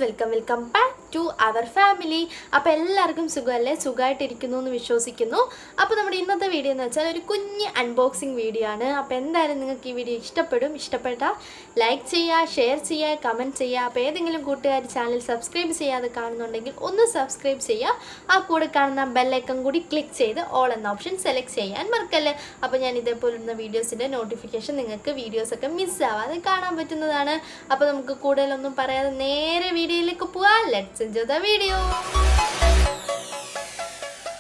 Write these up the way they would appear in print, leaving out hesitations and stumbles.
Welcome back to our family. അപ്പോൾ എല്ലാവർക്കും സുഖമല്ലേ? സുഖമായിട്ടിരിക്കുന്നു എന്ന് വിശ്വസിക്കുന്നു. അപ്പോൾ നമ്മുടെ ഇന്നത്തെ വീഡിയോ എന്ന് വെച്ചാൽ ഒരു കുഞ്ഞ് അൺബോക്സിങ് വീഡിയോ ആണ്. അപ്പോൾ എന്തായാലും നിങ്ങൾക്ക് ഈ വീഡിയോ ഇഷ്ടപ്പെട്ടാൽ ലൈക്ക് ചെയ്യുക, ഷെയർ ചെയ്യുക, കമൻറ്റ് ചെയ്യുക. അപ്പോൾ ഏതെങ്കിലും കൂട്ടുകാർ ചാനൽ സബ്സ്ക്രൈബ് ചെയ്യാതെ കാണുന്നുണ്ടെങ്കിൽ ഒന്ന് സബ്സ്ക്രൈബ് ചെയ്യുക. ആ കൂടെ കാണുന്ന ബെല്ലൈക്കൺ കൂടി ക്ലിക്ക് ചെയ്ത് ഓൾ എന്ന ഓപ്ഷൻ സെലക്ട് ചെയ്യാൻ മറക്കല്ലേ. അപ്പോൾ ഞാൻ ഇതേപോലുള്ള വീഡിയോസിൻ്റെ നോട്ടിഫിക്കേഷൻ നിങ്ങൾക്ക് വീഡിയോസൊക്കെ മിസ്സാവാതെ കാണാൻ പറ്റുന്നതാണ്. അപ്പോൾ നമുക്ക് കൂടുതലൊന്നും പറയാതെ നേരെ വീഡിയോയിലേക്ക് പോവാം. Let's enjoy the video.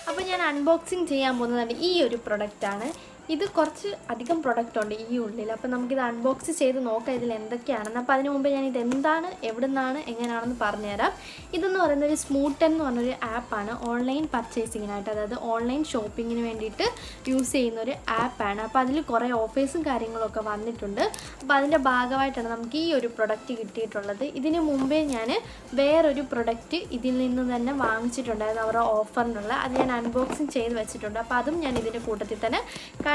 അപ്പോൾ ഞാൻ അൺബോക്സിങ് ചെയ്യാൻ പോകുന്നതാണ് ഈ ഒരു പ്രൊഡക്റ്റാണ്. ഇത് കുറച്ച് അധികം പ്രൊഡക്റ്റ് ഉണ്ട് ഈ ഉള്ളിൽ. അപ്പോൾ നമുക്കിത് അൺബോക്സ് ചെയ്ത് നോക്കാം ഇതിൽ എന്തൊക്കെയാണെന്ന്. അപ്പോൾ അതിന് മുമ്പ് ഞാൻ ഇതെന്താണ്, എവിടെ നിന്നാണ്, എങ്ങനെയാണെന്ന് പറഞ്ഞുതരാം. ഇതെന്ന് പറയുന്നത് ഒരു സ്മൂട്ടൻ എന്ന് പറഞ്ഞൊരു ആപ്പാണ്. ഓൺലൈൻ പർച്ചേസിങ്ങിനായിട്ട്, അതായത് ഓൺലൈൻ ഷോപ്പിങ്ങിന് വേണ്ടിയിട്ട് യൂസ് ചെയ്യുന്ന ഒരു ആപ്പാണ്. അപ്പോൾ അതിൽ കുറേ ഓഫേഴ്സും കാര്യങ്ങളൊക്കെ വന്നിട്ടുണ്ട്. അപ്പോൾ അതിൻ്റെ ഭാഗമായിട്ടാണ് നമുക്ക് ഈ ഒരു പ്രൊഡക്റ്റ് കിട്ടിയിട്ടുള്ളത്. ഇതിന് മുമ്പേ ഞാൻ വേറൊരു പ്രൊഡക്റ്റ് ഇതിൽ നിന്ന് തന്നെ വാങ്ങിച്ചിട്ടുണ്ടായിരുന്നു, അവരുടെ ഓഫറിനുള്ള. അത് ഞാൻ അൺബോക്സിങ് ചെയ്ത് വെച്ചിട്ടുണ്ട്. അപ്പോൾ അതും ഞാൻ ഇതിൻ്റെ കൂട്ടത്തിൽ തന്നെ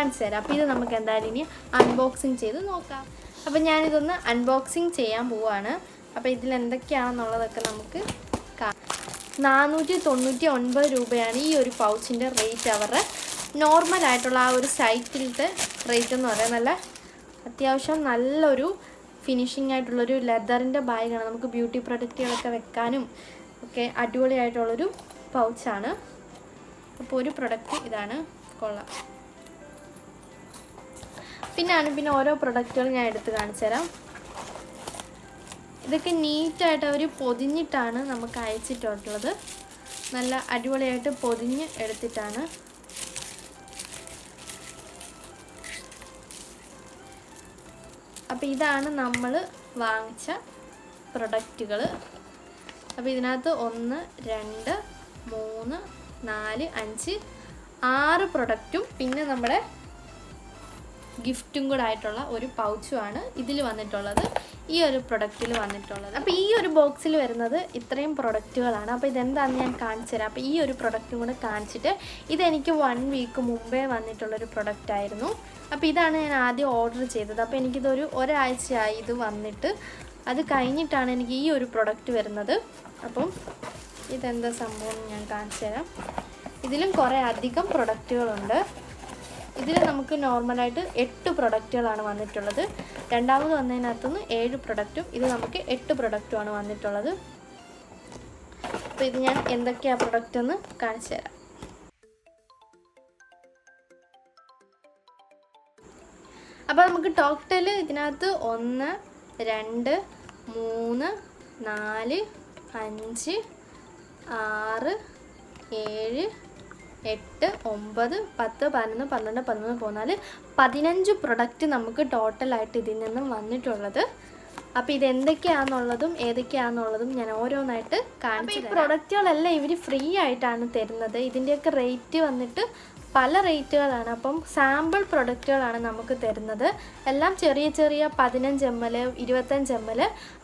കാണിച്ചു തരാം. അപ്പോൾ ഇത് നമുക്ക് എന്തായാലും ഇനി അൺബോക്സിങ് ചെയ്ത് നോക്കാം. അപ്പോൾ ഞാനിതൊന്ന് അൺബോക്സിങ് ചെയ്യാൻ പോവുകയാണ്. അപ്പോൾ ഇതിൽ എന്തൊക്കെയാണെന്നുള്ളതൊക്കെ നമുക്ക് 499 രൂപയാണ് ഈ ഒരു പൗച്ചിൻ്റെ റേറ്റ്. അവരുടെ നോർമലായിട്ടുള്ള ആ ഒരു സൈറ്റിലത്തെ റേറ്റ് എന്ന് പറയാം. നല്ല അത്യാവശ്യം നല്ലൊരു ഫിനിഷിംഗ് ആയിട്ടുള്ളൊരു ലെതറിൻ്റെ ബാഗാണ്. നമുക്ക് ബ്യൂട്ടി പ്രൊഡക്റ്റുകളൊക്കെ വെക്കാനും ഒക്കെ അടിപൊളിയായിട്ടുള്ളൊരു പൗച്ചാണ്. അപ്പോൾ ഒരു പ്രൊഡക്റ്റ് ഇതാണ്, കൊള്ളാം. പിന്നെ ഓരോ പ്രൊഡക്റ്റുകൾ ഞാൻ എടുത്ത് കാണിച്ചു തരാം. ഇതൊക്കെ നീറ്റായിട്ട് അവർ പൊതിഞ്ഞിട്ടാണ് നമുക്ക് അയച്ചിട്ടുള്ളത്. നല്ല അടിപൊളിയായിട്ട് പൊതിഞ്ഞ് എടുത്തിട്ടാണ്. അപ്പോൾ ഇതാണ് നമ്മൾ വാങ്ങിച്ച പ്രൊഡക്റ്റുകൾ. അപ്പോൾ ഇതിനകത്ത് 1 2 3 4 5 6 പ്രൊഡക്റ്റും പിന്നെ നമ്മുടെ ഗിഫ്റ്റും കൂടെ ആയിട്ടുള്ള ഒരു പൗച്ചുമാണ് ഇതിൽ വന്നിട്ടുള്ളത്, ഈ ഒരു പ്രൊഡക്റ്റിൽ വന്നിട്ടുള്ളത്. അപ്പോൾ ഈ ഒരു ബോക്സിൽ വരുന്നത് ഇത്രയും പ്രൊഡക്റ്റുകളാണ്. അപ്പോൾ ഇതെന്താണെന്ന് ഞാൻ കാണിച്ചു തരാം. അപ്പോൾ ഈ ഒരു പ്രൊഡക്റ്റും കൂടെ കാണിച്ചിട്ട്, ഇതെനിക്ക് 1 വീക്ക് മുമ്പേ വന്നിട്ടുള്ളൊരു പ്രൊഡക്റ്റായിരുന്നു. അപ്പോൾ ഇതാണ് ഞാൻ ആദ്യം ഓർഡർ ചെയ്തത്. അപ്പോൾ എനിക്കിതൊരു ഒരാഴ്ചയായി ഇത് വന്നിട്ട്. അത് കഴിഞ്ഞിട്ടാണ് എനിക്ക് ഈ ഒരു പ്രൊഡക്റ്റ് വരുന്നത്. അപ്പം ഇതെന്താ സംഭവം ഞാൻ കാണിച്ചു തരാം. ഇതിലും കുറേ അധികം പ്രൊഡക്റ്റുകളുണ്ട്. ഇതിൽ നമുക്ക് നോർമലായിട്ട് 8 പ്രൊഡക്റ്റുകളാണ് വന്നിട്ടുള്ളത്. രണ്ടാമത് വന്നതിനകത്തുനിന്ന് 7 പ്രൊഡക്റ്റും ഇത് നമുക്ക് 8 പ്രൊഡക്റ്റുമാണ് വന്നിട്ടുള്ളത്. അപ്പോൾ ഇത് ഞാൻ എന്തൊക്കെയാണ് പ്രൊഡക്റ്റ് എന്ന് കാണിച്ചു തരാം. അപ്പോൾ നമുക്ക് ടോട്ടൽ ഇതിനകത്ത് 1 2 3 4 5 6 7 8 9 10 11 12 13 14 15 പ്രൊഡക്റ്റ് നമുക്ക് ടോട്ടലായിട്ട് ഇതിൽ നിന്നും വന്നിട്ടുള്ളത്. അപ്പോൾ ഇതെന്തൊക്കെയാണെന്നുള്ളതും ഏതൊക്കെയാണെന്നുള്ളതും ഞാൻ ഓരോന്നായിട്ട് കാണിച്ചു തരാം. ഈ പ്രൊഡക്റ്റുകളെല്ലാം ഇവർ ഫ്രീ ആയിട്ടാണ് തരുന്നത്. ഇതിൻ്റെയൊക്കെ റേറ്റ് വന്നിട്ട് പല റേറ്റുകളാണ്. അപ്പം സാമ്പിൾ പ്രൊഡക്റ്റുകളാണ് നമുക്ക് തരുന്നത്. എല്ലാം ചെറിയ 15 ml 25 ml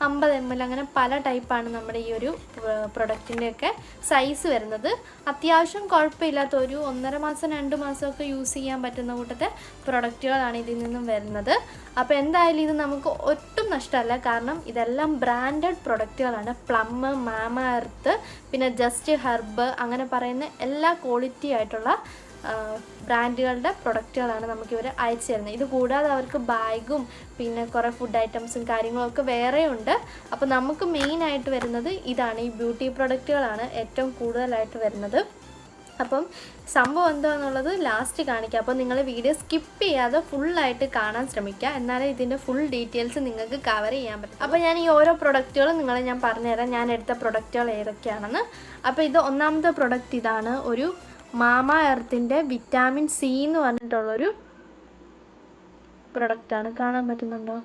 50 ml അങ്ങനെ പല ടൈപ്പാണ് നമ്മുടെ ഈ ഒരു പ്രൊഡക്റ്റിൻ്റെയൊക്കെ സൈസ് വരുന്നത്. അത്യാവശ്യം കുഴപ്പമില്ലാത്ത ഒരു 1.5 മാസം 2 മാസമൊക്കെ യൂസ് ചെയ്യാൻ പറ്റുന്ന കൂട്ടത്തെ പ്രൊഡക്റ്റുകളാണ് ഇതിൽ നിന്നും വരുന്നത്. അപ്പോൾ എന്തായാലും ഇത് നമുക്ക് ഒട്ടും നഷ്ടമല്ല. കാരണം ഇതെല്ലാം ബ്രാൻഡഡ് പ്രൊഡക്റ്റുകളാണ്. പ്ലം, മാമ എർത്ത്, പിന്നെ ജസ്റ്റ് ഹെർബ് അങ്ങനെ പറയുന്ന എല്ലാ ക്വാളിറ്റി ആയിട്ടുള്ള ബ്രാൻഡുകളുടെ പ്രൊഡക്റ്റുകളാണ് നമുക്കിവർ അയച്ചു തരുന്നത്. ഇത് കൂടാതെ അവർക്ക് ബാഗും പിന്നെ കുറേ ഫുഡ് ഐറ്റംസും കാര്യങ്ങളൊക്കെ വേറെയുണ്ട്. അപ്പോൾ നമുക്ക് മെയിനായിട്ട് വരുന്നത് ഇതാണ്, ഈ ബ്യൂട്ടി പ്രൊഡക്റ്റുകളാണ് ഏറ്റവും കൂടുതലായിട്ട് വരുന്നത്. അപ്പം സംഭവം എന്താണെന്നുള്ളത് ലാസ്റ്റ് കാണിക്കാം. അപ്പോൾ നിങ്ങൾ വീഡിയോ സ്കിപ്പ് ചെയ്യാതെ ഫുള്ളായിട്ട് കാണാൻ ശ്രമിക്കുക. എന്നാലേ ഇതിൻ്റെ ഫുൾ ഡീറ്റെയിൽസ് നിങ്ങൾക്ക് കവർ ചെയ്യാൻ പറ്റും. അപ്പോൾ ഞാൻ ഈ ഓരോ പ്രൊഡക്റ്റുകളും നിങ്ങളെ ഞാൻ പറഞ്ഞുതരാം, ഞാൻ എടുത്ത പ്രൊഡക്റ്റുകൾ ഏതൊക്കെയാണെന്ന്. അപ്പോൾ ഇത് ഒന്നാമത്തെ പ്രൊഡക്റ്റ് ഇതാണ്, ഒരു മാമ എർത്തിൻ്റെ വിറ്റാമിൻ സി എന്ന് പറഞ്ഞിട്ടുള്ളൊരു പ്രൊഡക്റ്റാണ്. കാണാൻ പറ്റുന്നുണ്ടോ?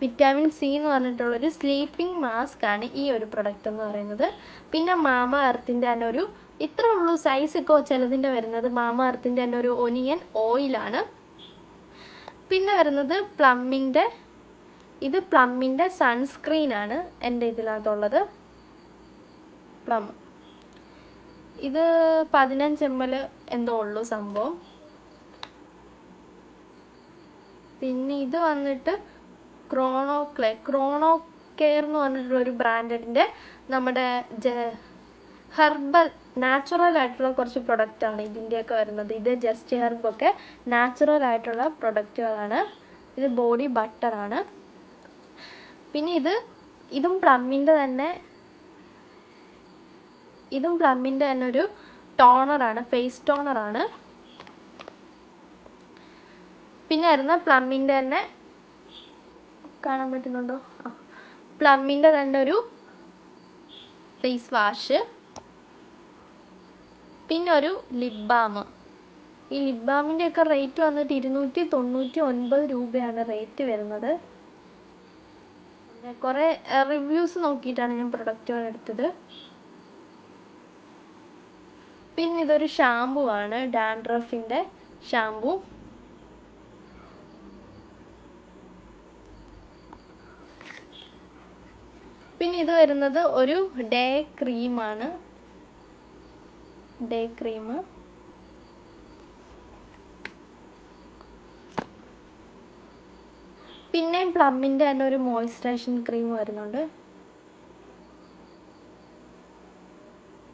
വിറ്റാമിൻ സി എന്ന് പറഞ്ഞിട്ടുള്ളൊരു സ്ലീപ്പിംഗ് മാസ്ക് ആണ് ഈ ഒരു പ്രൊഡക്റ്റ് എന്ന് പറയുന്നത്. പിന്നെ മാമ എർത്തിൻ്റെ തന്നെ ഒരു ഇത്രേ ഉള്ളൂ സൈസൊക്കെ ചിലതിൻ്റെ വരുന്നത്. മാമ എർത്തിൻ്റെ തന്നെ ഒരു ഒനിയൻ ഓയിലാണ്. പിന്നെ വരുന്നത് പ്ലമ്മിൻ്റെ സൺസ്ക്രീനാണ് എൻ്റെ ഇതിനകത്തുള്ളത്. പ്ലം ഇത് 15 ml എന്തോ ഉള്ളൂ സംഭവം. പിന്നെ ഇത് വന്നിട്ട് ക്രോണോ കെയർ എന്ന് പറഞ്ഞിട്ടുള്ളൊരു ബ്രാൻഡിൻ്റെ നമ്മുടെ ഹെർബൽ നാച്ചുറൽ ആയിട്ടുള്ള കുറച്ച് പ്രൊഡക്റ്റാണ് ഇതിൻ്റെയൊക്കെ വരുന്നത്. ഇത് ജസ്റ്റ് ഹെർബൊക്കെ നാച്ചുറൽ ആയിട്ടുള്ള പ്രൊഡക്റ്റുകളാണ്. ഇത് ബോഡി ബട്ടറാണ്. പിന്നെ ഇതും പ്ലമ്മിൻ്റെ തന്നെ ഒരു ടോണറാണ്, ഫേസ് ടോണറാണ്. പിന്നെ വരുന്ന പ്ലമ്മിൻ്റെ തന്നെ കാണാൻ പറ്റുന്നുണ്ടോ, പ്ലമ്മിൻ്റെ തന്നെ ഒരു ഫേസ് വാഷ്. പിന്നെ ഒരു ലിപ് ബാം. ഈ ലിപ് ബാമിൻ്റെയൊക്കെ റേറ്റ് വന്നിട്ട് 299 രൂപയാണ് റേറ്റ് വരുന്നത്. കുറേ റിവ്യൂസ് നോക്കിയിട്ടാണ് ഞാൻ പ്രൊഡക്റ്റുകൾ എടുത്തത്. പിന്നെ ഇതൊരു ഷാമ്പു ആണ്, ഡാൻഡ്രഫിൻ്റെ ഷാമ്പു. പിന്നെ ഇത് വരുന്നത് ഒരു ഡേ ക്രീമാണ്, ഡേ ക്രീം. പിന്നെയും പ്ലമ്മിൻ്റെ തന്നെ ഒരു മോയ്സ്ചറൈസിങ് ക്രീം വരുന്നുണ്ട്.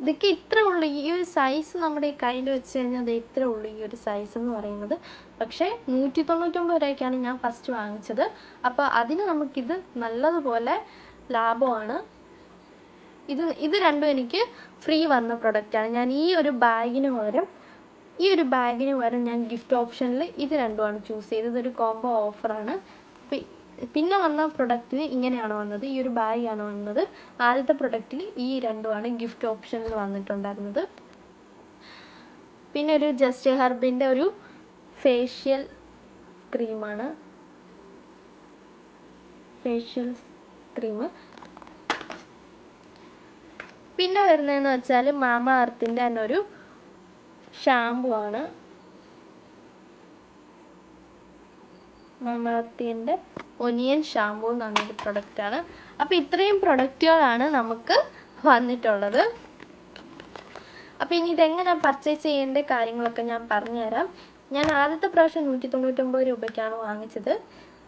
ഇതൊക്കെ ഇത്രേ ഉള്ളൂ. ഈ ഒരു സൈസ് നമ്മുടെ ഈ കയ്യിൽ വെച്ച് കഴിഞ്ഞാൽ അത് ഇത്രേ ഉള്ളൂ ഈ ഒരു സൈസ് എന്ന് പറയുന്നത്. പക്ഷേ 199 രൂപയ്ക്കാണ് ഞാൻ ഫസ്റ്റ് വാങ്ങിച്ചത്. അപ്പോൾ അതിന് നമുക്കിത് നല്ലതുപോലെ ലാഭമാണ്. ഇത് രണ്ടും എനിക്ക് ഫ്രീ വന്ന പ്രൊഡക്റ്റാണ്. ഞാൻ ഈ ഒരു ബാഗിന് പകരം ഞാൻ ഗിഫ്റ്റ് ഓപ്ഷനിൽ ഇത് രണ്ടുമാണ് ചൂസ് ചെയ്തത്. ഒരു കോംബോ ഓഫറാണ്. പിന്നെ വന്ന പ്രൊഡക്റ്റിന് ഇങ്ങനെയാണ് വന്നത്, ഈ ഒരു ബാഗാണ് വന്നത്. ആദ്യത്തെ പ്രൊഡക്റ്റിൽ ഈ രണ്ടുമാണ് ഗിഫ്റ്റ് ഓപ്ഷനിൽ വന്നിട്ടുണ്ടായിരുന്നത്. പിന്നെ ഒരു ജസ്റ്റ് ഹെർബിൻ്റെ ഒരു ഫേഷ്യൽ ക്രീമാണ്, ഫേഷ്യൽ ക്രീം. പിന്നെ വരുന്നതെന്ന് വെച്ചാൽ മാമ എർത്തിൻ്റെ തന്നെ ഒരു ഷാമ്പു ആണ്, മാമ എർത്തിൻ്റെ ഒനിയൻ ഷാമ്പു എന്ന് പറഞ്ഞൊരു പ്രൊഡക്റ്റാണ്. അപ്പോൾ ഇത്രയും പ്രൊഡക്റ്റുകളാണ് നമുക്ക് വന്നിട്ടുള്ളത്. അപ്പോൾ ഇനി ഇതെങ്ങനെ പർച്ചേസ് ചെയ്യേണ്ട കാര്യങ്ങളൊക്കെ ഞാൻ പറഞ്ഞുതരാം. ഞാൻ ആദ്യത്തെ പ്രാവശ്യം 199 രൂപയ്ക്കാണ് വാങ്ങിച്ചത്.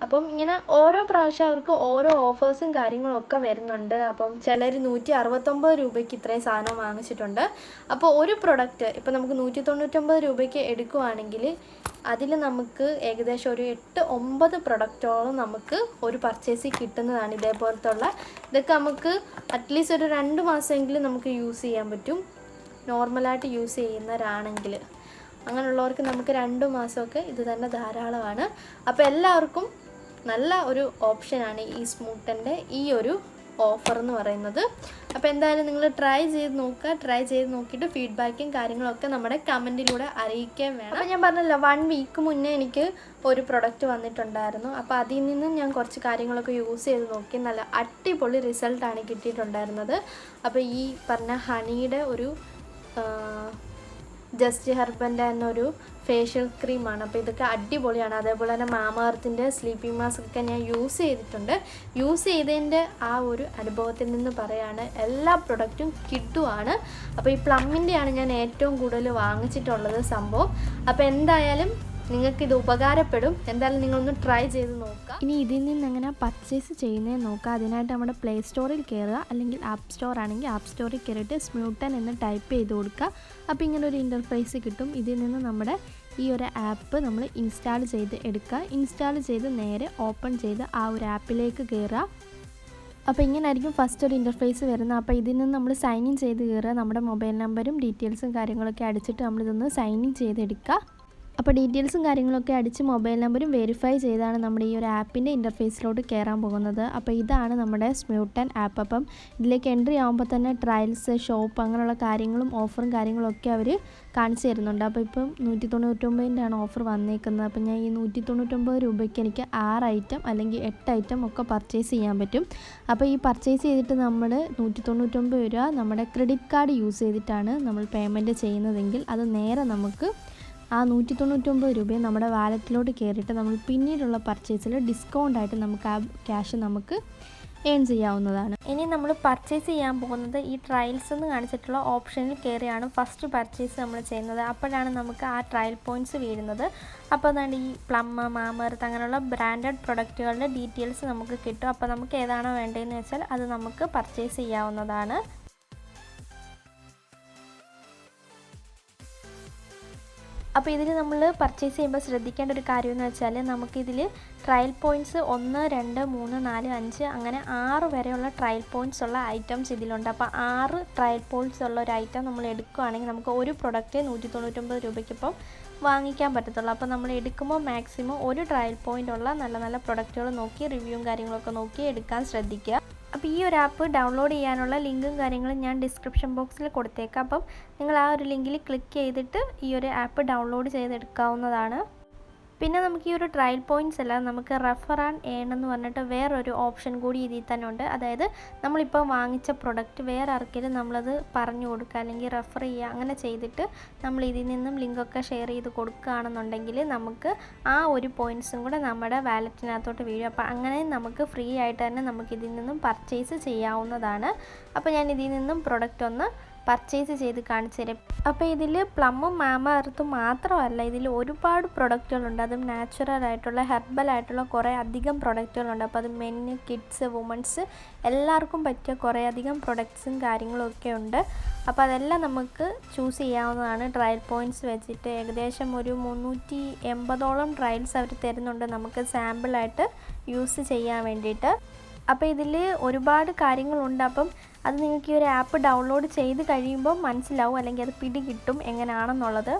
അപ്പം ഇങ്ങനെ ഓരോ പ്രാവശ്യം അവർക്ക് ഓരോ ഓഫേഴ്സും കാര്യങ്ങളും ഒക്കെ വരുന്നുണ്ട്. അപ്പം ചിലർ 169 രൂപയ്ക്ക് ഇത്രയും സാധനം വാങ്ങിച്ചിട്ടുണ്ട്. അപ്പോൾ ഒരു പ്രൊഡക്റ്റ് ഇപ്പം നമുക്ക് 199 രൂപയ്ക്ക് എടുക്കുവാണെങ്കിൽ അതിൽ നമുക്ക് ഏകദേശം ഒരു 8-9 പ്രൊഡക്റ്റോളം നമുക്ക് ഒരു പർച്ചേസിൽ കിട്ടുന്നതാണ്. ഇതൊക്കെ നമുക്ക് അറ്റ്ലീസ്റ്റ് ഒരു 2 മാസമെങ്കിലും നമുക്ക് യൂസ് ചെയ്യാൻ പറ്റും, നോർമലായിട്ട് യൂസ് ചെയ്യുന്നവരാണെങ്കിൽ. അങ്ങനെയുള്ളവർക്ക് നമുക്ക് 2 മാസമൊക്കെ ഇത് തന്നെ ധാരാളമാണ്. അപ്പോൾ എല്ലാവർക്കും നല്ല ഒരു ഓപ്ഷനാണ് ഈ സ്മൂട്ടൻ്റെ ഈ ഒരു ഓഫർ എന്ന് പറയുന്നത്. അപ്പോൾ എന്തായാലും നിങ്ങൾ ട്രൈ ചെയ്ത് നോക്കിയിട്ട് ഫീഡ്ബാക്കും കാര്യങ്ങളൊക്കെ നമ്മുടെ കമൻറ്റിലൂടെ അറിയിക്കാൻ വേണം. അപ്പോൾ ഞാൻ പറഞ്ഞല്ലോ 1 വീക്ക് മുന്നേ എനിക്ക് ഒരു പ്രൊഡക്റ്റ് വന്നിട്ടുണ്ടായിരുന്നു. അപ്പോൾ അതിൽ നിന്ന് ഞാൻ കുറച്ച് കാര്യങ്ങളൊക്കെ യൂസ് ചെയ്ത് നോക്കി. നല്ല അടിപൊളി റിസൾട്ടാണ് കിട്ടിയിട്ടുണ്ടായിരുന്നത്. അപ്പോൾ ഈ പറഞ്ഞ ഹണിയുടെ ഒരു ജസ്റ്റ് ഹെർബൻ്റെ തന്നെ ഒരു ഫേഷ്യൽ ക്രീമാണ്. അപ്പോൾ ഇതൊക്കെ അടിപൊളിയാണ്. അതേപോലെ തന്നെ മാമ എർത്തിൻ്റെ സ്ലീപ്പിംഗ് മാസ്ക് ഒക്കെ ഞാൻ യൂസ് ചെയ്തിട്ടുണ്ട്. യൂസ് ചെയ്തതിൻ്റെ ആ ഒരു അനുഭവത്തിൽ നിന്ന് പറയാണ്, എല്ലാ പ്രൊഡക്റ്റും കിട്ടുവാണ്. അപ്പോൾ ഈ പ്ലമ്മിൻ്റെയാണ് ഞാൻ ഏറ്റവും കൂടുതൽ വാങ്ങിച്ചിട്ടുള്ളത് സംഭവം. അപ്പോൾ എന്തായാലും നിങ്ങൾക്കിത് ഉപകാരപ്പെടും. എന്തായാലും നിങ്ങളൊന്ന് ട്രൈ ചെയ്ത് നോക്കുക. ഇനി ഇതിൽ നിന്ന് എങ്ങനെ പർച്ചേസ് ചെയ്യുന്നത് നോക്കുക. അതിനായിട്ട് നമ്മുടെ പ്ലേ സ്റ്റോറിൽ കയറുക, അല്ലെങ്കിൽ ആപ്പ് സ്റ്റോർ ആണെങ്കിൽ ആപ്പ് സ്റ്റോറിൽ കയറിയിട്ട് സ്മൂട്ടൻ എന്ന് ടൈപ്പ് ചെയ്ത് കൊടുക്കുക. അപ്പോൾ ഇങ്ങനെ ഒരു ഇൻ്റർഫേസ് കിട്ടും. ഇതിൽ നിന്ന് നമ്മുടെ ഈ ഒരു ആപ്പ് നമ്മൾ ഇൻസ്റ്റാൾ ചെയ്ത് എടുക്കുക. ഇൻസ്റ്റാൾ ചെയ്ത് നേരെ ഓപ്പൺ ചെയ്ത് ആ ഒരു ആപ്പിലേക്ക് കയറുക. അപ്പോൾ ഇങ്ങനെ ആയിരിക്കും ഫസ്റ്റ് ഒരു ഇൻ്റർഫേസ് വരുന്നത്. അപ്പോൾ ഇതിൽ നിന്ന് നമ്മൾ സൈൻ ഇൻ ചെയ്ത് കയറുക. നമ്മുടെ മൊബൈൽ നമ്പറും ഡീറ്റെയിൽസും കാര്യങ്ങളൊക്കെ അടിച്ചിട്ട് നമ്മളിതൊന്ന് സൈൻ ഇൻ ചെയ്തെടുക്കുക. അപ്പോൾ ഡീറ്റെയിൽസും കാര്യങ്ങളൊക്കെ അടിച്ച് മൊബൈൽ നമ്പറും വെരിഫൈ ചെയ്താണ് നമ്മുടെ ഈ ഒരു ആപ്പിൻ്റെ ഇൻ്റർഫേസിലോട്ട് കയറാൻ പോകുന്നത്. അപ്പോൾ ഇതാണ് നമ്മുടെ സ്മൂട്ടൻ ആപ്പ്. അപ്പം ഇതിലേക്ക് എൻട്രി ആകുമ്പോൾ തന്നെ ട്രയൽസ്, ഷോപ്പ് അങ്ങനെയുള്ള കാര്യങ്ങളും ഓഫറും കാര്യങ്ങളൊക്കെ അവർ കാണിച്ചു തരുന്നുണ്ട്. അപ്പോൾ ഇപ്പം 199-ൻ്റെയാണ് ഓഫർ വന്നേക്കുന്നത്. അപ്പോൾ ഞാൻ ഈ 199 രൂപയ്ക്ക് എനിക്ക് 6 ഐറ്റം അല്ലെങ്കിൽ 8 ഐറ്റം ഒക്കെ പർച്ചേസ് ചെയ്യാൻ പറ്റും. അപ്പോൾ ഈ പർച്ചേസ് ചെയ്തിട്ട് നമ്മൾ 199 രൂപ നമ്മുടെ ക്രെഡിറ്റ് കാർഡ് യൂസ് ചെയ്തിട്ടാണ് നമ്മൾ പേയ്മെൻറ്റ് ചെയ്യുന്നതെങ്കിൽ അത് നേരെ നമുക്ക് ആ 199 രൂപയും നമ്മുടെ വാലറ്റിലോട്ട് കയറിയിട്ട് നമ്മൾ പിന്നീടുള്ള പർച്ചേസിൽ ഡിസ്കൗണ്ടായിട്ട് നമുക്ക് ആ ക്യാഷ് നമുക്ക് ഏൺ ചെയ്യാവുന്നതാണ്. ഇനി നമ്മൾ പർച്ചേസ് ചെയ്യാൻ പോകുന്നത് ഈ ട്രയൽസ് എന്ന് കാണിച്ചിട്ടുള്ള ഓപ്ഷനിൽ കയറിയാണ് ഫസ്റ്റ് പർച്ചേസ് നമ്മൾ ചെയ്യുന്നത്. അപ്പോഴാണ് നമുക്ക് ആ ട്രയൽ പോയിൻറ്റ്സ് വീഴുന്നത്. അപ്പോൾ അതാണ് ഈ പ്ലം, മാമർത്ത് അങ്ങനെയുള്ള ബ്രാൻഡഡ് പ്രൊഡക്റ്റുകളുടെ ഡീറ്റെയിൽസ് നമുക്ക് കിട്ടും. അപ്പോൾ നമുക്ക് ഏതാണോ വേണ്ടതെന്ന് വെച്ചാൽ അത് നമുക്ക് പർച്ചേസ് ചെയ്യാവുന്നതാണ്. അപ്പോൾ ഇതിൽ നമ്മൾ പർച്ചേസ് ചെയ്യുമ്പോൾ ശ്രദ്ധിക്കേണ്ട ഒരു കാര്യം എന്ന് വെച്ചാൽ നമുക്കിതിൽ ട്രയൽ പോയിൻറ്റ്സ് 1, 2, 3, 4, 5 അങ്ങനെ 6 വരെയുള്ള ട്രയൽ പോയിൻറ്റ്സ് ഉള്ള ഐറ്റംസ് ഇതിലുണ്ട്. അപ്പോൾ 6 ട്രയൽ പോയിൻറ്റ്സ് ഉള്ള ഒരു ഐറ്റം നമ്മൾ എടുക്കുകയാണെങ്കിൽ നമുക്ക് ഒരു പ്രൊഡക്റ്റ് 199 രൂപയ്ക്കിപ്പം വാങ്ങിക്കാൻ പറ്റത്തുള്ളൂ. അപ്പോൾ നമ്മൾ എടുക്കുമ്പോൾ മാക്സിമം ഒരു ട്രയൽ പോയിൻ്റ് ഉള്ള നല്ല നല്ല പ്രൊഡക്റ്റുകൾ നോക്കി റിവ്യൂവും കാര്യങ്ങളൊക്കെ നോക്കി എടുക്കാൻ ശ്രദ്ധിക്കുക. അപ്പോൾ ഈ ഒരു ആപ്പ് ഡൗൺലോഡ് ചെയ്യാനുള്ള ലിങ്കും കാര്യങ്ങളും ഞാൻ ഡിസ്ക്രിപ്ഷൻ ബോക്സിൽ കൊടുത്തേക്കാം. അപ്പം നിങ്ങൾ ആ ഒരു ലിങ്കിൽ ക്ലിക്ക് ചെയ്തിട്ട് ഈ ഒരു ആപ്പ് ഡൗൺലോഡ് ചെയ്തെടുക്കാവുന്നതാണ്. പിന്നെ നമുക്ക് ഈ ഒരു ട്രയൽ പോയിൻറ്റ്സ് അല്ല, നമുക്ക് റെഫർ ആൻഡ് ഏൺ എന്ന് പറഞ്ഞിട്ട് വേറൊരു ഓപ്ഷൻ കൂടി ഇതിൽ തന്നെ ഉണ്ട്. അതായത് നമ്മളിപ്പോൾ വാങ്ങിച്ച പ്രൊഡക്റ്റ് വേറെ ആർക്കെങ്കിലും നമ്മളത് പറഞ്ഞു കൊടുക്കുക അല്ലെങ്കിൽ റെഫർ ചെയ്യുക അങ്ങനെ ചെയ്തിട്ട് നമ്മൾ ഇതിൽ നിന്നും ലിങ്കൊക്കെ ഷെയർ ചെയ്ത് കൊടുക്കുകയാണെന്നുണ്ടെങ്കിൽ നമുക്ക് ആ ഒരു പോയിൻറ്റ്സും കൂടെ നമ്മുടെ വാലറ്റിനകത്തോട്ട് വീഴും. അപ്പോൾ അങ്ങനെ നമുക്ക് ഫ്രീ ആയിട്ട് തന്നെ നമുക്കിതിൽ നിന്നും പർച്ചേസ് ചെയ്യാവുന്നതാണ്. അപ്പോൾ ഞാൻ ഇതിൽ നിന്നും പ്രൊഡക്റ്റ് ഒന്ന് പർച്ചേസ് ചെയ്ത് കാണിച്ചു തരാം. അപ്പോൾ ഇതിൽ പ്ലമ്മും മാമർത്തും മാത്രമല്ല, ഇതിൽ ഒരുപാട് പ്രൊഡക്റ്റുകളുണ്ട്. അതും നാച്ചുറൽ ആയിട്ടുള്ള ഹെർബൽ ആയിട്ടുള്ള കുറേ അധികം പ്രൊഡക്റ്റുകളുണ്ട്. അപ്പോൾ അത് മെന്ന്, കിഡ്സ്, വുമൻസ് എല്ലാവർക്കും പറ്റിയ കുറേ അധികം പ്രൊഡക്ട്സും കാര്യങ്ങളും ഒക്കെ ഉണ്ട്. അപ്പോൾ അതെല്ലാം നമുക്ക് ചൂസ് ചെയ്യാവുന്നതാണ്. ട്രയൽ പോയിൻറ്റ്സ് വെച്ചിട്ട് ഏകദേശം ഒരു 380ഓളം ട്രയൽസ് അവർ തരുന്നുണ്ട് നമുക്ക് സാമ്പിളായിട്ട് യൂസ് ചെയ്യാൻ വേണ്ടിയിട്ട്. അപ്പോൾ ഇതിൽ ഒരുപാട് കാര്യങ്ങളുണ്ട്. അപ്പം അത് നിങ്ങൾക്ക് ഈ ഒരു ആപ്പ് ഡൗൺലോഡ് ചെയ്ത് കഴിയുമ്പോൾ മനസ്സിലാവും, അല്ലെങ്കിൽ അത് പിടി കിട്ടും എങ്ങനെയാണെന്നുള്ളത്.